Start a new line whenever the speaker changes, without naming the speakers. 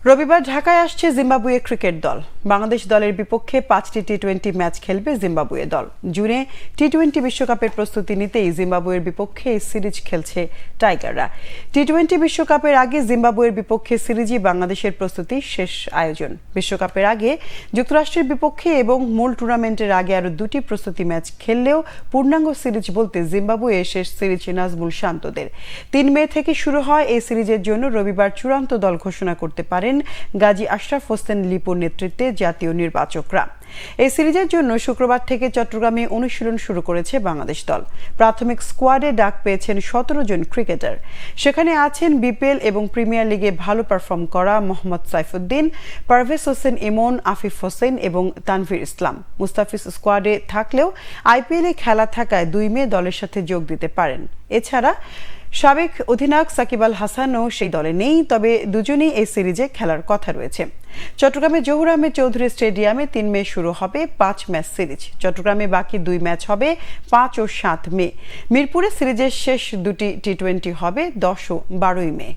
রবিবার ঢাকায় আসছে জিম্বাবুয়ে ক্রিকেট দল। বাংলাদেশ দলের বিপক্ষে 5টি টি-20 ম্যাচ খেলবে জিম্বাবুয়ে দল। জুনে টি-20 বিশ্বকাপের প্রস্তুতি নিতেই জিম্বাবুয়ের বিপক্ষে এই সিরিজ খেলছে টাইগাররা। টি-20 বিশ্বকাপের আগে জিম্বাবুয়ের বিপক্ষে সিরিজই বাংলাদেশের প্রস্তুতির শেষ আয়োজন। বিশ্বকাপের আগে যুক্তরাষ্ট্রের বিপক্ষে এবং মূল টুর্নামেন্টের আগে আরও 2টি প্রস্তুতি ম্যাচ খেললেও পূর্ণাঙ্গ সিরিজ বলতে জিম্বাবুয়ে শেষ সিরিজ নাজমুল শান্তদের। 3 মে থেকে শুরু হয় এই সিরিজের জন্য রবিবার চূড়ান্ত দল ঘোষণা করতে পারেন গাজী আশরাফ হোসেন লিপুর নেতৃত্বে জাতীয় নির্বাচকরা। এই সিরিজের জন্য শুক্রবার থেকে চট্টগ্রামে অনুশীলন শুরু করেছে বাংলাদেশ দল। প্রাথমিক স্কোয়াডে ডাক পেয়েছেন 17 জন ক্রিকেটার। সেখানে আছেন বিপিএল এবং প্রিমিয়ার লিগে ভালো পারফর্ম করা মোহাম্মদ সাইফুদ্দিন, পারভেজ হোসেন ইমন, আফিফ হোসেন এবং তানভীর ইসলাম। মুস্তাফিজ স্কোয়াডে থাকলেও আইপিএলে খেলা থাকায় 2 মে দলের সাথে যোগ দিতে পারেন। এছাড়া সাবেক অধিনায়ক সাকিব আল হাসানও সেই দলে নেই, তবে দুজনেই এই সিরিজে খেলার কথা রয়েছে। চট্টগ্রামে জহুর আহমেদ চৌধুরী স্টেডিয়ামে 3 মে শুরু হবে 5 ম্যাচ সিরিজ। চট্টগ্রামে বাকি 2 ম্যাচ হবে 5 ও 7 মে। মিরপুরে সিরিজের শেষ 2টি টি-20 হবে 10 ও 12 মে।